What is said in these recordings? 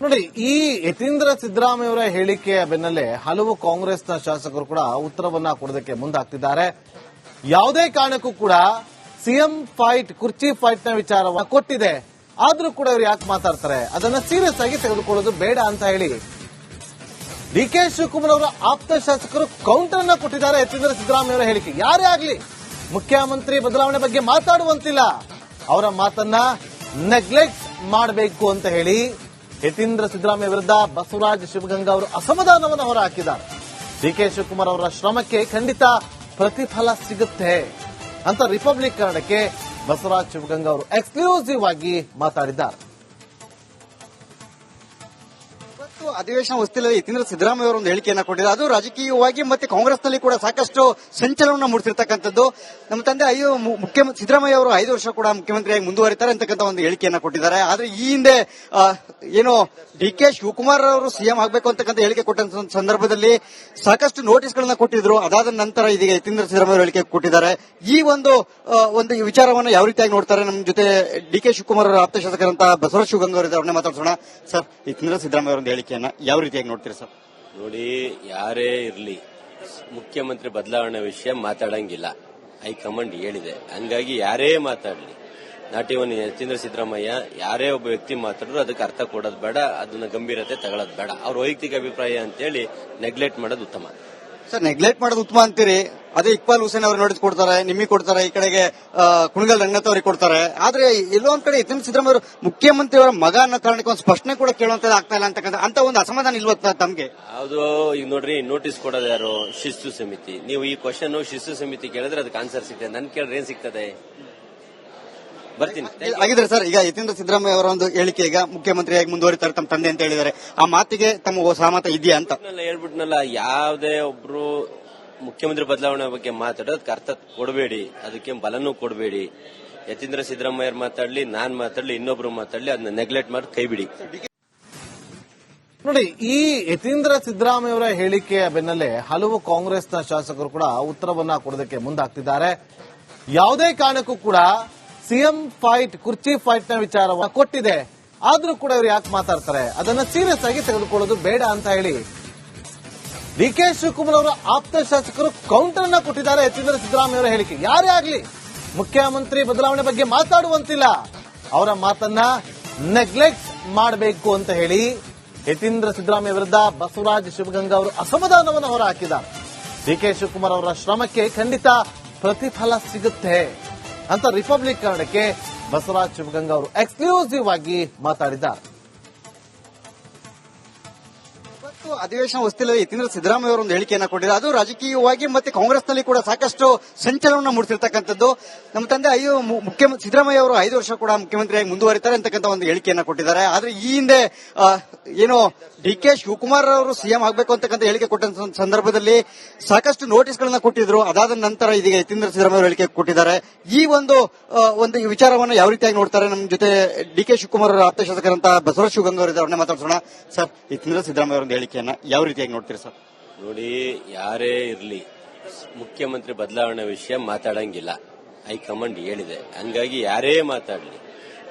ನೋಡಿ, ಈ ಯತೀಂದ್ರ ಸಿದ್ದರಾಮಯ್ಯವರ ಹೇಳಿಕೆಯ ಬೆನ್ನಲ್ಲೇ ಹಲವು ಕಾಂಗ್ರೆಸ್ನ ಶಾಸಕರು ಕೂಡ ಉತ್ತರವನ್ನ ಕೊಡೋದಕ್ಕೆ ಮುಂದಾಗ್ತಿದ್ದಾರೆ. ಯಾವುದೇ ಕಾರಣಕ್ಕೂ ಕೂಡ ಸಿಎಂ ಫೈಟ್, ಕುರ್ಚಿ ಫೈಟ್ ನ ವಿಚಾರವನ್ನ ಕೊಟ್ಟಿದೆ, ಆದ್ರೂ ಕೂಡ ಇವರು ಯಾಕೆ ಮಾತಾಡ್ತಾರೆ, ಅದನ್ನ ಸೀರಿಯಸ್ ಆಗಿ ತೆಗೆದುಕೊಳ್ಳೋದು ಬೇಡ ಅಂತ ಹೇಳಿ ಡಿಕೆ ಶಿವಕುಮಾರ್ ಅವರ ಆಪ್ತ ಶಾಸಕರು ಕೌಂಟರ್ ಅನ್ನ ಕೊಟ್ಟಿದ್ದಾರೆ. ಯತೀಂದ್ರ ಸಿದ್ದರಾಮಯ್ಯವರ ಹೇಳಿಕೆ ಯಾರೇ ಆಗ್ಲಿ ಮುಖ್ಯಮಂತ್ರಿ ಬದಲಾವಣೆ ಬಗ್ಗೆ ಮಾತಾಡುವಂತಿಲ್ಲ, ಅವರ ಮಾತನ್ನ ನೆಗ್ಲೆಕ್ಟ್ ಮಾಡಬೇಕು ಅಂತ ಹೇಳಿ ಯತೀಂದ್ರ ಸಿದ್ದರಾಮಯ್ಯ ವಿರುದ್ಧ ಬಸವರಾಜ ಶಿವಗಂಗಾ ಅವರು ಅಸಮಾಧಾನವನ್ನು ಹೊರಹಾಕಿದ್ದಾರೆ. ಡಿಕೆ ಶಿವಕುಮಾರ್ ಅವರ ಶ್ರಮಕ್ಕೆ ಖಂಡಿತ ಪ್ರತಿಫಲ ಸಿಗುತ್ತೆ ಅಂತ ರಿಪಬ್ಲಿಕ್ ಕನ್ನಡಕ್ಕೆ ಬಸವರಾಜ ಶಿವಗಂಗಾ ಅವರು ಎಕ್ಸ್ಕ್ಲೂಸಿವ್ ಆಗಿ ಮಾತಾಡಿದ್ದಾರೆ. ಅಧಿವೇಶನ ಹೊಸ್ತಿಲಲ್ಲಿ ಯತೀಂದ್ರ ಸಿದ್ದರಾಮಯ್ಯ ಅವರು ಒಂದು ಹೇಳಿಕೆಯನ್ನ ಕೊಟ್ಟಿದ್ದಾರೆ. ಅದು ರಾಜಕೀಯವಾಗಿ ಮತ್ತೆ ಕಾಂಗ್ರೆಸ್ನಲ್ಲಿ ಕೂಡ ಸಾಕಷ್ಟು ಸಂಚಲನವನ್ನು ಮೂಡಿಸಿರ್ತಕ್ಕಂಥದ್ದು. ನಮ್ಮ ತಂದೆ ಸಿದ್ದರಾಮಯ್ಯ ಅವರು 5 ವರ್ಷ ಕೂಡ ಮುಖ್ಯಮಂತ್ರಿಯಾಗಿ ಮುಂದುವರಿತಾರೆ ಅಂತಕ್ಕಂಥ ಒಂದು ಹೇಳಿಕೆಯನ್ನ ಕೊಟ್ಟಿದ್ದಾರೆ. ಆದ್ರೆ ಈ ಹಿಂದೆ ಏನು ಡಿಕೆ ಶಿವಕುಮಾರ್ ಅವರು ಸಿಎಂ ಆಗಬೇಕು ಅಂತಕ್ಕಂಥ ಹೇಳಿಕೆ ಕೊಟ್ಟ ಸಂದರ್ಭದಲ್ಲಿ ಸಾಕಷ್ಟು ನೋಟಿಸ್ಗಳನ್ನ ಕೊಟ್ಟಿದ್ರು. ಅದಾದ ನಂತರ ಇದೀಗ ಯತೀಂದ್ರ ಸಿದ್ದರಾಮಯ್ಯ ಹೇಳಿಕೆ ಕೊಟ್ಟಿದ್ದಾರೆ. ಈ ಒಂದು ವಿಚಾರವನ್ನು ಯಾವ ರೀತಿಯಾಗಿ ನೋಡ್ತಾರೆ, ನಮ್ಮ ಜೊತೆ ಡಿಕೆ ಶಿವಕುಮಾರ್ ಅವರ ಆಪ್ತ ಶಾಸಕರಂತ ಬಸವರಾಜ ಶಿವಗಂಗಾ ಅವರಿದ್ದಾರೆ, ಅವ್ರನ್ನೇ ಮಾತಾಡ್ಸೋಣ. ಸರ್, ಯತೀಂದ್ರ ಸಿದ್ದರಾಮಯ್ಯ ಅವರ ಹೇಳಿಕೆಯನ್ನ ಯಾವ ರೀತಿಯಾಗಿ ನೋಡ್ತೀರಾ ಸರ್? ನೋಡಿ, ಯಾರೇ ಇರಲಿ ಮುಖ್ಯಮಂತ್ರಿ ಬದಲಾವಣೆ ವಿಷಯ ಮಾತಾಡಂಗಿಲ್ಲ, ಹೈಕಮಾಂಡ್ ಹೇಳಿದೆ. ಹಂಗಾಗಿ ಯಾರೇ ಮಾತಾಡಲಿ, ನಾಟ್ ಇವನ್ ಯತೀಂದ್ರ ಸಿದ್ದರಾಮಯ್ಯ, ಯಾರೇ ಒಬ್ಬ ವ್ಯಕ್ತಿ ಮಾತಾಡಿದ್ರು ಅದಕ್ಕೆ ಅರ್ಥ ಕೊಡೋದು ಬೇಡ, ಅದನ್ನ ಗಂಭೀರತೆ ತಗೊಳ್ಳೋದು ಬೇಡ. ಅವ್ರ ವೈಯಕ್ತಿಕ ಅಭಿಪ್ರಾಯ ಅಂತೇಳಿ ನೆಗ್ಲೆಕ್ಟ್ ಮಾಡೋದು ಉತ್ತಮ. ಸರ್, ನೆಗ್ಲೆಕ್ಟ್ ಮಾಡೋದು ಉತ್ತಮ ಅಂತೀರಿ. ಅದೇ ಇಕ್ಬಾಲ್ ಹುಸೇನ್ ಅವರು ನೋಟಿಸ್ ಕೊಡ್ತಾರೆ, ನಿಮಗೆ ಕೊಡ್ತಾರೆ, ಈ ಕಡೆಗೆ ಕುಣಗಲ್ ರಂಗನಾಥ್ ಅವರಿಗೆ ಕೊಡ್ತಾರೆ. ಆದ್ರೆ ಎಲ್ಲೋ ಒಂದ್ ಕಡೆ ಯತೀಂದ್ರ ಸಿದ್ದರಾಮಯ್ಯ ಅವರು ಮುಖ್ಯಮಂತ್ರಿಯವರ ಮಗ ಅನ್ನೋ ಕಾರಣಕ್ಕೆ ಒಂದು ಸ್ಪಷ್ಟನೆ ಕೂಡ ಕೇಳುವಂತದ್ದು ಆಗ್ತಾ ಇಲ್ಲ ಅಂತ ಒಂದು ಅಸಮಾಧಾನ ಇಲ್ವತ್ತ ತಮ್ಗೆ? ಹೌದು. ಈಗ ನೋಡ್ರಿ, ನೋಟಿಸ್ ಕೊಡೋದು ಯಾರು? ಶಿಸ್ತು ಸಮಿತಿ. ನೀವು ಈ ಕ್ವಶನ್ ಶಿಸ್ತು ಸಮಿತಿ ಕೇಳಿದ್ರೆ ಅದಕ್ಕೆ ಆನ್ಸರ್ ಸಿಗ್ತದೆ, ನನ್ ಕೇಳಿದ್ರೆ ಏನ್ ಸಿಗ್ತದೆ? ಬರ್ತೀನಿ. ಹಾಗಿದ್ರೆ ಸರ್, ಈಗ ಯತೀಂದ್ರ ಸಿದ್ದರಾಮಯ್ಯ ಅವರ ಒಂದು ಹೇಳಿಕೆ, ಈಗ ಮುಖ್ಯಮಂತ್ರಿಯಾಗಿ ಮುಂದುವರಿತಾರೆ ತಮ್ಮ ತಂದೆ ಅಂತ ಹೇಳಿದ್ದಾರೆ, ಆ ಮಾತಿಗೆ ತಮ್ಮ ಸಹಮತ ಇದೆಯಾ ಅಂತ ಹೇಳ್ಬಿಟ್ನಲ್ಲ. ಯಾವುದೇ ಒಬ್ರು ಮುಖ್ಯಮಂತ್ರಿ ಬದಲಾವಣೆ ಬಗ್ಗೆ ಮಾತಾಡೋದಕ್ಕೆ ಅರ್ಥ ಕೊಡಬೇಡಿ, ಅದಕ್ಕೆ ಬಲನೂ ಕೊಡಬೇಡಿ. ಯತೀಂದ್ರ ಸಿದ್ದರಾಮಯ್ಯ ಮಾತಾಡ್ಲಿ, ನಾನ್ ಮಾತಾಡ್ಲಿ, ಇನ್ನೊಬ್ರು ಮಾತಾಡ್ಲಿ, ಅದನ್ನ ನೆಗ್ಲೆಕ್ಟ್ ಮಾಡಿ ಕೈ ಬಿಡಿ. ನೋಡಿ, ಈ ಯತೀಂದ್ರ ಸಿದ್ದರಾಮಯ್ಯವರ ಹೇಳಿಕೆಯ ಬೆನ್ನಲ್ಲೇ ಹಲವು ಕಾಂಗ್ರೆಸ್ನ ಶಾಸಕರು ಕೂಡ ಉತ್ತರವನ್ನ ಕೊಡೋದಕ್ಕೆ ಮುಂದಾಗ್ತಿದ್ದಾರೆ. ಯಾವುದೇ ಕಾರಣಕ್ಕೂ ಕೂಡ ಸಿಎಂ ಫೈಟ್, ಕುರ್ಚಿ ಫೈಟ್ ನ ವಿಚಾರವನ್ನ ಕೊಟ್ಟಿದೆ, ಆದ್ರೂ ಕೂಡ ಇವರು ಯಾಕೆ ಮಾತಾಡ್ತಾರೆ, ಅದನ್ನ ಸೀರಿಯಸ್ ಆಗಿ ತೆಗೆದುಕೊಳ್ಳೋದು ಬೇಡ ಅಂತ ಹೇಳಿ ಡಿಕೆ ಶಿವಕುಮಾರ್ ಅವರ ಆಪ್ತ ಶಾಸಕರು ಕೌಂಟರ್ ಅನ್ನ ಕೊಟ್ಟಿದ್ದಾರೆ. ಯತೀಂದ್ರ ಸಿದ್ದರಾಮಯ್ಯವರ ಹೇಳಿಕೆ ಯಾರೇ ಆಗ್ಲಿ ಮುಖ್ಯಮಂತ್ರಿ ಬದಲಾವಣೆ ಬಗ್ಗೆ ಮಾತಾಡುವಂತಿಲ್ಲ, ಅವರ ಮಾತನ್ನ ನೆಗ್ಲೆಕ್ಟ್ ಮಾಡಬೇಕು ಅಂತ ಹೇಳಿ ಯತೀಂದ್ರ ಸಿದ್ದರಾಮಯ್ಯ ವಿರುದ್ಧ ಬಸವರಾಜ ಶಿವಗಂಗಾ ಅವರು ಅಸಮಾಧಾನವನ್ನು ಹೊರಹಾಕಿದ್ದಾರೆ. ಡಿಕೆ ಶಿವಕುಮಾರ್ ಅವರ ಶ್ರಮಕ್ಕೆ ಖಂಡಿತ ಪ್ರತಿಫಲ ಸಿಗುತ್ತೆ ಅಂತ ರಿಪಬ್ಲಿಕ್ ಕನ್ನಡಕ್ಕೆ ಬಸವರಾಜ ಶಿವಗಂಗಾ ಅವರು ಎಕ್ಸ್ಕ್ಲೂಸಿವ್ ಆಗಿ ಮಾತಾಡಿದ್ದಾರೆ. ಅಧಿವೇಶನ ಹೊಸ್ತಿಲಲ್ಲಿ ಯತೀಂದ್ರ ಸಿದ್ದರಾಮಯ್ಯ ಅವರು ಒಂದು ಹೇಳಿಕೆಯನ್ನ ಕೊಟ್ಟಿದ್ದಾರೆ. ಅದು ರಾಜಕೀಯವಾಗಿ ಮತ್ತೆ ಕಾಂಗ್ರೆಸ್ನಲ್ಲಿ ಕೂಡ ಸಾಕಷ್ಟು ಸಂಚಲನವನ್ನು ಮೂಡಿಸಿರ್ತಕ್ಕಂಥದ್ದು. ನಮ್ಮ ತಂದೆ ಸಿದ್ದರಾಮಯ್ಯ ಅವರು 5 ವರ್ಷ ಕೂಡ ಮುಖ್ಯಮಂತ್ರಿಯಾಗಿ ಮುಂದುವರಿತಾರೆ ಅಂತಕ್ಕಂಥ ಒಂದು ಹೇಳಿಕೆಯನ್ನ ಕೊಟ್ಟಿದ್ದಾರೆ. ಆದ್ರೆ ಈ ಹಿಂದೆ ಏನು ಡಿಕೆ ಶಿವಕುಮಾರ್ ಅವರು ಸಿಎಂ ಆಗಬೇಕು ಅಂತಕ್ಕಂಥ ಹೇಳಿಕೆ ಕೊಟ್ಟ ಸಂದರ್ಭದಲ್ಲಿ ಸಾಕಷ್ಟು ನೋಟಿಸ್ಗಳನ್ನ ಕೊಟ್ಟಿದ್ರು. ಅದಾದ ನಂತರ ಇದೀಗ ಯತೀಂದ್ರ ಸಿದ್ದರಾಮಯ್ಯ ಅವರು ಹೇಳಿಕೆ ಕೊಟ್ಟಿದ್ದಾರೆ. ಈ ಒಂದು ವಿಚಾರವನ್ನು ಯಾವ ರೀತಿಯಾಗಿ ನೋಡ್ತಾರೆ, ನಮ್ಮ ಜೊತೆ ಡಿಕೆ ಶಿವಕುಮಾರ್ ಅವರ ಆಪ್ತ ಶಾಸಕರಂತ ಬಸವರಾಜ ಶಿವಗಂಗಾ ಅವರಿದ್ದಾರೆ, ಅವ್ರನ್ನೇ ಮಾತಾಡ್ಸೋಣ. ಸರ್, ಯತೀಂದ್ರ ಸಿದ್ದರಾಮಯ್ಯ ಅವರ ಹೇಳಿಕೆಯನ್ನ ಯಾವ ರೀತಿಯಾಗಿ ನೋಡ್ತೀರಾ ಸರ್? ನೋಡಿ, ಯಾರೇ ಇರಲಿ ಮುಖ್ಯಮಂತ್ರಿ ಬದಲಾವಣೆ ವಿಷಯ ಮಾತಾಡಂಗಿಲ್ಲ, ಹೈಕಮಾಂಡ್ ಹೇಳಿದೆ. ಹಂಗಾಗಿ ಯಾರೇ ಮಾತಾಡಲಿ,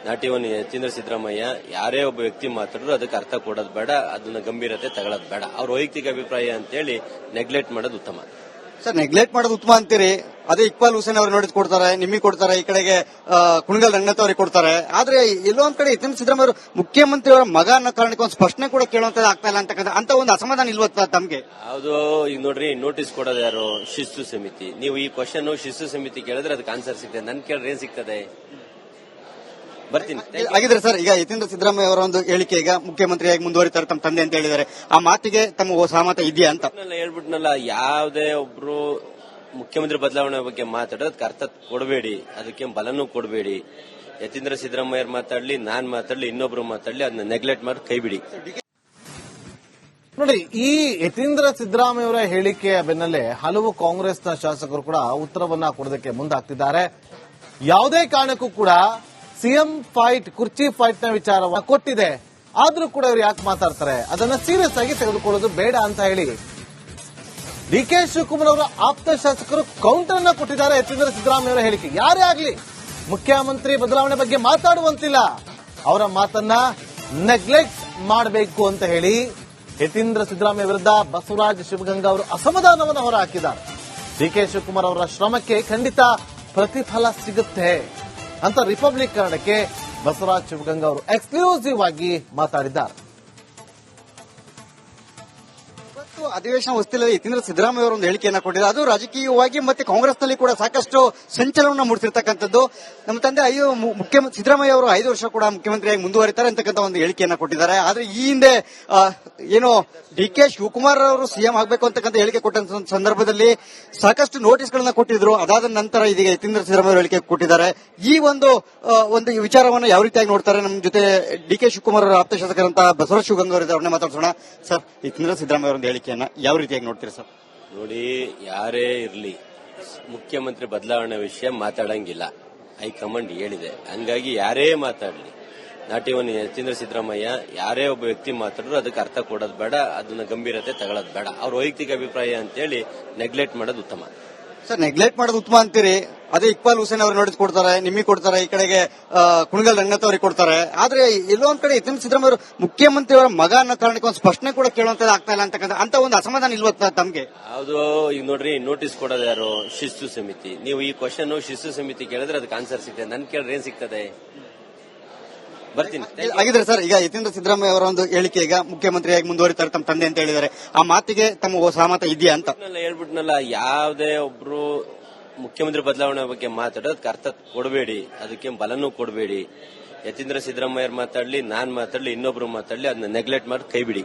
ನಾಟ್ ಇವನ್ ಯತೀಂದ್ರ ಸಿದ್ದರಾಮಯ್ಯ, ಯಾರೇ ಒಬ್ಬ ವ್ಯಕ್ತಿ ಮಾತಾಡಿದ್ರು ಅದಕ್ಕೆ ಅರ್ಥ ಕೊಡೋದು ಬೇಡ, ಅದನ್ನ ಗಂಭೀರತೆ ತಗೊಳ್ಳೋದು ಬೇಡ. ಅವ್ರ ವೈಯಕ್ತಿಕ ಅಭಿಪ್ರಾಯ ಅಂತೇಳಿ ನೆಗ್ಲೆಕ್ಟ್ ಮಾಡೋದು ಉತ್ತಮ. ಸರ್, ನೆಗ್ಲೆಕ್ಟ್ ಮಾಡೋದು ಉತ್ತಮ ಅಂತೀರಿ. ಅದೇ ಇಕ್ಬಾಲ್ ಹುಸೇನ್ ಅವರು ನೋಟಿಸ್ ಕೊಡ್ತಾರೆ, ನಿಮಗೆ ಕೊಡ್ತಾರೆ, ಈ ಕಡೆಗೆ ಕುಣಗಲ್ ರಂಗನಾಥ್ ಅವರಿಗೆ ಕೊಡ್ತಾರೆ. ಆದ್ರೆ ಎಲ್ಲೋ ಒಂದ್ ಕಡೆ ಯತೀಂದ್ರ ಸಿದ್ದರಾಮಯ್ಯ ಅವರು ಮುಖ್ಯಮಂತ್ರಿಯವರ ಮಗ ಅನ್ನೋ ಕಾರಣಕ್ಕೆ ಒಂದು ಸ್ಪಷ್ಟನೆ ಕೂಡ ಕೇಳುವಂತದ್ದು ಆಗ್ತಾ ಇಲ್ಲ ಅಂತ ಒಂದು ಅಸಮಾಧಾನ ಇಲ್ವತ್ತ ತಮ್ಗೆ? ಹೌದು. ಈಗ ನೋಡ್ರಿ, ನೋಟಿಸ್ ಕೊಡೋದು ಯಾರು? ಶಿಸ್ತು ಸಮಿತಿ. ನೀವು ಈ ಕ್ವಶನ್ ಶಿಸ್ತು ಸಮಿತಿ ಕೇಳಿದ್ರೆ ಅದಕ್ಕೆ ಆನ್ಸರ್ ಸಿಗ್ತದೆ, ನನ್ ಕೇಳಿದ್ರೆ ಏನ್ ಸಿಗ್ತದೆ? ಬರ್ತೀನಿ. ಹಾಗಿದ್ರೆ ಸರ್, ಈಗ ಯತೀಂದ್ರ ಸಿದ್ದರಾಮಯ್ಯ ಅವರ ಒಂದು ಹೇಳಿಕೆ, ಈಗ ಮುಖ್ಯಮಂತ್ರಿಯಾಗಿ ಮುಂದುವರಿತಾರೆ ತಮ್ಮ ತಂದೆ ಅಂತ ಹೇಳಿದ್ದಾರೆ, ಆ ಮಾತಿಗೆ ತಮ್ಮ ಸಹಮತ ಇದೆಯಾ ಅಂತ ಹೇಳ್ಬಿಟ್ನಲ್ಲ. ಯಾವುದೇ ಒಬ್ರು ಮುಖ್ಯಮಂತ್ರಿ ಬದಲಾವಣೆ ಬಗ್ಗೆ ಮಾತಾಡೋದಕ್ಕೆ ಅರ್ಥ ಕೊಡಬೇಡಿ, ಅದಕ್ಕೆ ಬಲನೂ ಕೊಡಬೇಡಿ. ಯತೀಂದ್ರ ಸಿದ್ದರಾಮಯ್ಯ ಮಾತಾಡ್ಲಿ, ನಾನ್ ಮಾತಾಡ್ಲಿ, ಇನ್ನೊಬ್ರು ಮಾತಾಡ್ಲಿ, ಅದನ್ನ ನೆಗ್ಲೆಕ್ಟ್ ಮಾಡಿ ಕೈ ಬಿಡಿ. ನೋಡಿ, ಈ ಯತೀಂದ್ರ ಸಿದ್ದರಾಮಯ್ಯವರ ಹೇಳಿಕೆಯ ಬೆನ್ನಲ್ಲೇ ಹಲವು ಕಾಂಗ್ರೆಸ್ನ ಶಾಸಕರು ಕೂಡ ಉತ್ತರವನ್ನ ಕೊಡೋದಕ್ಕೆ ಮುಂದಾಗ್ತಿದ್ದಾರೆ. ಯಾವುದೇ ಕಾರಣಕ್ಕೂ ಕೂಡ ಸಿಎಂ ಫೈಟ್, ಕುರ್ಚಿ ಫೈಟ್ ನ ವಿಚಾರವನ್ನ ಕೊಟ್ಟಿದೆ, ಆದ್ರೂ ಕೂಡ ಇವರು ಯಾಕೆ ಮಾತಾಡ್ತಾರೆ, ಅದನ್ನ ಸೀರಿಯಸ್ ಆಗಿ ತೆಗೆದುಕೊಳ್ಳೋದು ಬೇಡ ಅಂತ ಹೇಳಿ ಡಿಕೆ ಶಿವಕುಮಾರ್ ಅವರ ಆಪ್ತ ಶಾಸಕರು ಕೌಂಟರ್ ಅನ್ನ ಕೊಟ್ಟಿದ್ದಾರೆ. ಯತೀಂದ್ರ ಸಿದ್ದರಾಮಯ್ಯವರ ಹೇಳಿಕೆ ಯಾರೇ ಆಗ್ಲಿ ಮುಖ್ಯಮಂತ್ರಿ ಬದಲಾವಣೆ ಬಗ್ಗೆ ಮಾತಾಡುವಂತಿಲ್ಲ, ಅವರ ಮಾತನ್ನ ನೆಗ್ಲೆಕ್ಟ್ ಮಾಡಬೇಕು ಅಂತ ಹೇಳಿ ಯತೀಂದ್ರ ಸಿದ್ದರಾಮಯ್ಯ ವಿರುದ್ಧ ಬಸವರಾಜ ಶಿವಗಂಗಾ ಅವರು ಅಸಮಾಧಾನವನ್ನು ಹೊರಹಾಕಿದ್ದಾರೆ. ಡಿಕೆ ಶಿವಕುಮಾರ್ ಅವರ ಶ್ರಮಕ್ಕೆ ಖಂಡಿತ ಪ್ರತಿಫಲ ಸಿಗುತ್ತೆ ಅಂತ ರಿಪಬ್ಲಿಕ್ ಕನ್ನಡಕ್ಕೆ ಬಸವರಾಜ ಶಿವಗಂಗಾ ಅವರು ಎಕ್ಸ್ಕ್ಲೂಸಿವ್ ಆಗಿ ಮಾತಾಡಿದ್ದಾರೆ. ಇವತ್ತು ಅಧಿವೇಶನ ಹೊಸ್ತಿಲಲ್ಲಿ ಯತೀಂದ್ರ ಸಿದ್ದರಾಮಯ್ಯ ಅವರು ಒಂದು ಹೇಳಿಕೆಯನ್ನ ಕೊಟ್ಟಿದ್ದಾರೆ. ಅದು ರಾಜಕೀಯವಾಗಿ ಮತ್ತೆ ಕಾಂಗ್ರೆಸ್ನಲ್ಲಿ ಕೂಡ ಸಾಕಷ್ಟು ಸಂಚಲನ ಮೂಡಿಸಿರ್ತಕ್ಕಂಥದ್ದು. ನಮ್ಮ ತಂದೆ ಮುಖ್ಯಮಂತ್ರಿ ಸಿದ್ದರಾಮಯ್ಯ ಅವರು 5 ವರ್ಷ ಕೂಡ ಮುಖ್ಯಮಂತ್ರಿಯಾಗಿ ಮುಂದುವರಿತಾರೆ ಅಂತಕ್ಕಂಥ ಒಂದು ಹೇಳಿಕೆಯನ್ನ ಕೊಟ್ಟಿದ್ದಾರೆ. ಆದ್ರೆ ಈ ಹಿಂದೆ ಏನು ಡಿಕೆ ಶಿವಕುಮಾರ್ ಅವರು ಸಿಎಂ ಆಗಬೇಕು ಅಂತಕ್ಕಂಥ ಹೇಳಿಕೆ ಕೊಟ್ಟ ಸಂದರ್ಭದಲ್ಲಿ ಸಾಕಷ್ಟು ನೋಟಿಸ್ಗಳನ್ನ ಕೊಟ್ಟಿದ್ರು. ಅದಾದ ನಂತರ ಇದೀಗ ಯತೀಂದ್ರ ಸಿದ್ದರಾಮಯ್ಯ ಹೇಳಿಕೆ ಕೊಟ್ಟಿದ್ದಾರೆ. ಈ ಒಂದು ವಿಚಾರವನ್ನು ಯಾವ ರೀತಿಯಾಗಿ ನೋಡ್ತಾರೆ? ನಮ್ಮ ಜೊತೆ ಡಿಕೆ ಶಿವಕುಮಾರ್ ಅವರ ಆಪ್ತ ಶಾಸಕರಂತ ಬಸವರಾಜ ಶಿವಗಂಗಾ ಅವರಿದ್ದಾರೆ, ಅವ್ರನ್ನೇ ಮಾತಾಡ್ಸೋಣ. ಸರ್, ಯತೀಂದ್ರ ಸಿದ್ದರಾಮಯ್ಯ ಅವರ ಹೇಳಿಕೆಯನ್ನ ಯಾವ ರೀತಿಯಾಗಿ ನೋಡ್ತೀರಿ ಸರ್? ನೋಡಿ, ಯಾರೇ ಇರ್ಲಿ ಮುಖ್ಯಮಂತ್ರಿ ಬದಲಾವಣೆ ವಿಷಯ ಮಾತಾಡಂಗಿಲ್ಲ. ಹೈಕಮಾಂಡ್ ಹೇಳಿದೆ. ಹಂಗಾಗಿ ಯಾರೇ ಮಾತಾಡ್ಲಿ, ನಾಟ್ ಇವನ್ ಯತೀಂದ್ರ ಸಿದ್ದರಾಮಯ್ಯ ಯಾರೇ ಒಬ್ಬ ವ್ಯಕ್ತಿ ಮಾತಾಡಿದ್ರು ಅದಕ್ಕೆ ಅರ್ಥ ಕೊಡೋದು ಬೇಡ, ಅದನ್ನ ಗಂಭೀರತೆ ತಗೊಳ್ಳೋದು ಬೇಡ. ಅವ್ರ ವೈಯಕ್ತಿಕ ಅಭಿಪ್ರಾಯ ಅಂತೇಳಿ ನೆಗ್ಲೆಕ್ಟ್ ಮಾಡೋದು ಉತ್ತಮ. ಸರ್, ನೆಗ್ಲೆಕ್ಟ್ ಮಾಡೋದು ಉತ್ತಮ ಅಂತೀರಿ. ಅದೇ ಇಕ್ಬಾಲ್ ಹುಸೇನ್ ಅವರು ನೋಟಿಸ್ ಕೊಡ್ತಾರೆ, ನಿಮಗೆ ಕೊಡ್ತಾರೆ, ಈ ಕಡೆಗೆ ಕುಣಗಲ್ ರಂಗನಾಥ್ ಅವರಿಗೆ ಕೊಡ್ತಾರೆ. ಆದ್ರೆ ಎಲ್ಲೋ ಒಂದ್ ಕಡೆ ಯತೀಂದ್ರ ಸಿದ್ದರಾಮಯ್ಯ ಅವರು ಮುಖ್ಯಮಂತ್ರಿ ಅವರ ಮಗ ಅನ್ನೋ ಕಾರಣಕ್ಕೆ ಒಂದು ಸ್ಪಷ್ಟನೆ ಕೂಡ ಕೇಳುವಂತದ್ದು ಆಗ್ತಾ ಇಲ್ಲ ಅಂತ ಒಂದು ಅಸಮಾಧಾನ ಇಲ್ವತ್ತ ತಮ್ಗೆ? ಹೌದು. ಈಗ ನೋಡ್ರಿ, ನೋಟಿಸ್ ಕೊಡೋದು ಯಾರು? ಶಿಸ್ತು ಸಮಿತಿ. ನೀವು ಈ ಕ್ವಶನ್ ಶಿಸ್ತು ಸಮಿತಿ ಕೇಳಿದ್ರೆ ಅದಕ್ಕೆ ಆನ್ಸರ್ ಸಿಗ್ತದೆ. ನನ್ ಕೇಳಿದ್ರೆ ಏನ್ ಸಿಗ್ತದೆ? ಬರ್ತೀನಿ. ಹಾಗಿದ್ರೆ ಸರ್, ಈಗ ಯತೀಂದ್ರ ಸಿದ್ದರಾಮಯ್ಯ ಅವರ ಒಂದು ಹೇಳಿಕೆ, ಈಗ ಮುಖ್ಯಮಂತ್ರಿಯಾಗಿ ಮುಂದುವರಿತಾರೆ ತಮ್ಮ ತಂದೆ ಅಂತ ಹೇಳಿದ್ದಾರೆ, ಆ ಮಾತಿಗೆ ತಮ್ಮ ಸಹಮತ ಇದೆಯಾ ಅಂತ? ಹೇಳ್ಬಿಟ್ನಲ್ಲ, ಯಾವುದೇ ಒಬ್ರು ಮುಖ್ಯಮಂತ್ರಿ ಬದಲಾವಣೆ ಬಗ್ಗೆ ಮಾತಾಡೋದಕ್ಕೆ ಅರ್ಥ ಕೊಡಬೇಡಿ, ಅದಕ್ಕೆ ಬಲನೂ ಕೊಡಬೇಡಿ. ಯತೀಂದ್ರ ಸಿದ್ದರಾಮಯ್ಯ ಮಾತಾಡ್ಲಿ, ನಾನ್ ಮಾತಾಡ್ಲಿ, ಇನ್ನೊಬ್ರು ಮಾತಾಡ್ಲಿ, ಅದನ್ನ ನೆಗ್ಲೆಕ್ಟ್ ಮಾಡಿ ಕೈ ಬಿಡಿ.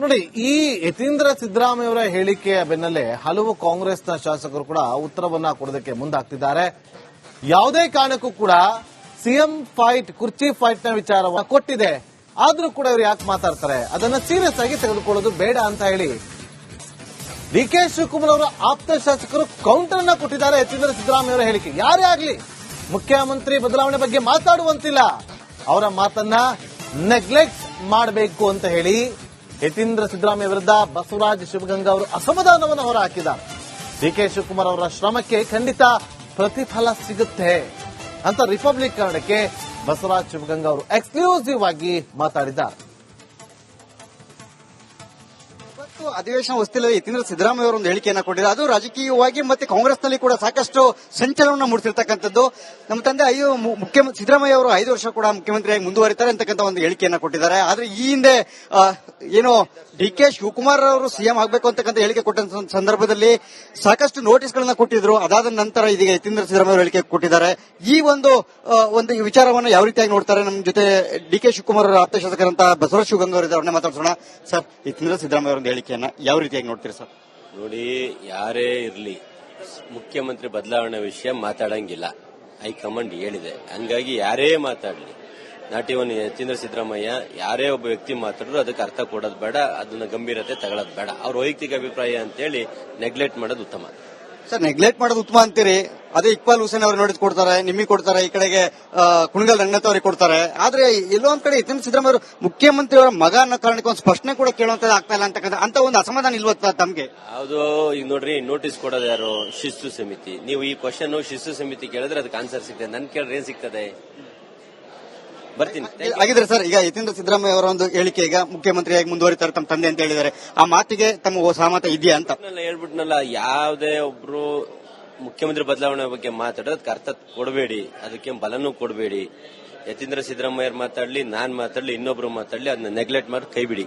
ನೋಡಿ, ಈ ಯತೀಂದ್ರ ಸಿದ್ದರಾಮಯ್ಯ ಅವರ ಹೇಳಿಕೆಯ ಬೆನ್ನಲ್ಲೇ ಹಲವು ಕಾಂಗ್ರೆಸ್ನ ಶಾಸಕರು ಕೂಡ ಉತ್ತರವನ್ನ ಕೊಡೋದಕ್ಕೆ ಮುಂದಾಗ್ತಿದ್ದಾರೆ. ಯಾವುದೇ ಕಾರಣಕ್ಕೂ ಕೂಡ ಸಿಎಂ ಫೈಟ್, ಕುರ್ಚಿ ಫೈಟ್ ನ ವಿಚಾರವನ್ನು ಕೊಟ್ಟಿದೆ, ಆದ್ರೂ ಕೂಡ ಇವರು ಯಾಕೆ ಮಾತಾಡ್ತಾರೆ? ಅದನ್ನ ಸೀರಿಯಸ್ ಆಗಿ ತೆಗೆದುಕೊಳ್ಳೋದು ಬೇಡ ಅಂತ ಹೇಳಿ ಡಿಕೆ ಶಿವಕುಮಾರ್ ಅವರ ಆಪ್ತ ಶಾಸಕರು ಕೌಂಟರ್ ಅನ್ನ ಕೊಟ್ಟಿದ್ದಾರೆ ಯತೀಂದ್ರ ಸಿದ್ದರಾಮಯ್ಯ ಅವರ ಹೇಳಿಕೆ. ಯಾರೇ ಆಗ್ಲಿ ಮುಖ್ಯಮಂತ್ರಿ ಬದಲಾವಣೆ ಬಗ್ಗೆ ಮಾತಾಡುವಂತಿಲ್ಲ, ಅವರ ಮಾತನ್ನ ನೆಗ್ಲೆಕ್ಟ್ ಮಾಡಬೇಕು ಅಂತ ಹೇಳಿ ಯತೀಂದ್ರ ಸಿದ್ದರಾಮಯ್ಯ ವಿರುದ್ಧ ಬಸವರಾಜ ಶಿವಗಂಗಾ ಅವರು ಅಸಮಾಧಾನವನ್ನು ಹೊರಹಾಕಿದ್ದಾರೆ. ಡಿಕೆ ಶಿವಕುಮಾರ್ ಅವರ ಶ್ರಮಕ್ಕೆ ಖಂಡಿತ ಪ್ರತಿಫಲ ಸಿಗುತ್ತೆ ಅಂತ ರಿಪಬ್ಲಿಕ್ ಕನ್ನಡಕ್ಕೆ ಬಸವರಾಜ ಶಿವಗಂಗಾ ಅವರು ಎಕ್ಸ್ಕ್ಲೂಸಿವ್ ಆಗಿ ಮಾತಾಡಿದ್ದಾರೆ. ಇವತ್ತು ಅಧಿವೇಶನ ಹೊಸ್ತಿಲಲ್ಲಿ ಯತೀಂದ್ರ ಸಿದ್ದರಾಮಯ್ಯ ಅವರು ಒಂದು ಹೇಳಿಕೆಯನ್ನ ಕೊಟ್ಟಿದ್ದಾರೆ. ಅದು ರಾಜಕೀಯವಾಗಿ ಮತ್ತೆ ಕಾಂಗ್ರೆಸ್ನಲ್ಲಿ ಕೂಡ ಸಾಕಷ್ಟು ಸಂಚಲನ ಮೂಡಿಸಿರ್ತಕ್ಕಂಥದ್ದು. ನಮ್ಮ ತಂದೆ ಮುಖ್ಯಮಂತ್ರಿ ಸಿದ್ದರಾಮಯ್ಯ ಅವರು 5 ವರ್ಷ ಕೂಡ ಮುಖ್ಯಮಂತ್ರಿಯಾಗಿ ಮುಂದುವರಿತಾರೆ ಅಂತಕ್ಕಂಥ ಒಂದು ಹೇಳಿಕೆಯನ್ನ ಕೊಟ್ಟಿದ್ದಾರೆ. ಆದ್ರೆ ಈ ಹಿಂದೆ ಏನು ಡಿಕೆ ಶಿವಕುಮಾರ್ ಅವರು ಸಿಎಂ ಆಗಬೇಕು ಅಂತಕ್ಕಂಥ ಹೇಳಿಕೆ ಕೊಟ್ಟ ಸಂದರ್ಭದಲ್ಲಿ ಸಾಕಷ್ಟು ನೋಟಿಸ್ಗಳನ್ನ ಕೊಟ್ಟಿದ್ರು. ಅದಾದ ನಂತರ ಇದೀಗ ಯತೀಂದ್ರ ಸಿದ್ದರಾಮಯ್ಯ ಅವರು ಹೇಳಿಕೆ ಕೊಟ್ಟಿದ್ದಾರೆ. ಈ ಒಂದು ವಿಚಾರವನ್ನು ಯಾವ ರೀತಿಯಾಗಿ ನೋಡ್ತಾರೆ? ನಮ್ಮ ಜೊತೆ ಡಿಕೆ ಶಿವಕುಮಾರ್ ಅವರ ಆಪ್ತ ಶಾಸಕರಂತ ಬಸವರಾಜ ಶಿವಗಂಗಾ ಅವರಿದ್ದಾರೆ, ಅವ್ರನ್ನೇ ಮಾತಾಡ್ಸೋಣ. ಸರ್, ಯತೀಂದ್ರ ಸಿದ್ದರಾಮಯ್ಯ ಅವರ ಹೇಳಿಕೆಯನ್ನ ಯಾವ ರೀತಿಯಾಗಿ ನೋಡ್ತೀರಿ ಸರ್? ನೋಡಿ, ಯಾರೇ ಇರ್ಲಿ ಮುಖ್ಯಮಂತ್ರಿ ಬದಲಾವಣೆ ವಿಷಯ ಮಾತಾಡಂಗಿಲ್ಲ. ಹೈಕಮಾಂಡ್ ಹೇಳಿದೆ. ಹಂಗಾಗಿ ಯಾರೇ ಮಾತಾಡ್ಲಿ, ನಾಟ್ ಇವನ್ ಯತೀಂದ್ರ ಸಿದ್ದರಾಮಯ್ಯ ಯಾರೇ ಒಬ್ಬ ವ್ಯಕ್ತಿ ಮಾತಾಡಿದ್ರು ಅದಕ್ಕೆ ಅರ್ಥ ಕೊಡೋದು ಬೇಡ, ಅದನ್ನ ಗಂಭೀರತೆ ತಗೊಳ್ಳೋದು ಬೇಡ. ಅವ್ರ ವೈಯಕ್ತಿಕ ಅಭಿಪ್ರಾಯ ಅಂತೇಳಿ ನೆಗ್ಲೆಕ್ಟ್ ಮಾಡೋದು ಉತ್ತಮ. ಸರ್, ನೆಗ್ಲೆಕ್ಟ್ ಮಾಡೋದು ಉತ್ತಮ ಅಂತೀರಿ. ಅದೇ ಇಕ್ಬಾಲ್ ಹುಸೇನ್ ಅವರು ನೋಟಿಸ್ ಕೊಡ್ತಾರೆ, ನಿಮಗೆ ಕೊಡ್ತಾರೆ, ಈ ಕಡೆಗೆ ಕುಣಗಲ್ ರಂಗನಾಥ್ ಅವರಿಗೆ ಕೊಡ್ತಾರೆ. ಆದ್ರೆ ಎಲ್ಲೋ ಒಂದ್ ಕಡೆ ಯತೀಂದ್ರ ಸಿದ್ದರಾಮಯ್ಯ ಅವರು ಮುಖ್ಯಮಂತ್ರಿ ಅವರ ಮಗ ಅನ್ನೋ ಕಾರಣಕ್ಕೆ ಒಂದು ಸ್ಪಷ್ಟನೆ ಕೂಡ ಕೇಳುವಂತದ್ದು ಆಗ್ತಾ ಇಲ್ಲ ಅಂತ ಒಂದು ಅಸಮಾಧಾನ ಇಲ್ವತ್ತ ತಮ್ಗೆ? ಹೌದು. ಈಗ ನೋಡ್ರಿ, ನೋಟಿಸ್ ಕೊಡೋದು ಯಾರು? ಶಿಸ್ತು ಸಮಿತಿ. ನೀವು ಈ ಕ್ವಶನ್ ಶಿಸ್ತು ಸಮಿತಿ ಕೇಳಿದ್ರೆ ಅದಕ್ಕೆ ಆನ್ಸರ್ ಸಿಗ್ತದೆ. ನನ್ ಕೇಳಿದ್ರೆ ಏನ್ ಸಿಗ್ತದೆ? ಬರ್ತೀನಿ. ಹಾಗಿದ್ರೆ ಸರ್, ಈಗ ಯತೀಂದ್ರ ಸಿದ್ದರಾಮಯ್ಯ ಅವರ ಒಂದು ಹೇಳಿಕೆ, ಈಗ ಮುಖ್ಯಮಂತ್ರಿಯಾಗಿ ಮುಂದುವರಿತಾರೆ ತಮ್ಮ ತಂದೆ ಅಂತ ಹೇಳಿದ್ದಾರೆ, ಆ ಮಾತಿಗೆ ತಮ್ಮ ಸಹಮತ ಇದೆಯಾ ಅಂತ? ಹೇಳ್ಬಿಟ್ನಲ್ಲ, ಯಾವುದೇ ಒಬ್ರು ಮುಖ್ಯಮಂತ್ರಿ ಬದಲಾವಣೆ ಬಗ್ಗೆ ಮಾತಾಡೋದಕ್ಕೆ ಅರ್ಥ ಕೊಡಬೇಡಿ, ಅದಕ್ಕೆ ಬಲನೂ ಕೊಡಬೇಡಿ. ಯತೀಂದ್ರ ಸಿದ್ದರಾಮಯ್ಯ ಮಾತಾಡ್ಲಿ, ನಾನ್ ಮಾತಾಡ್ಲಿ, ಇನ್ನೊಬ್ರು ಮಾತಾಡ್ಲಿ, ಅದನ್ನ ನೆಗ್ಲೆಕ್ಟ್ ಮಾಡಿ ಕೈ ಬಿಡಿ.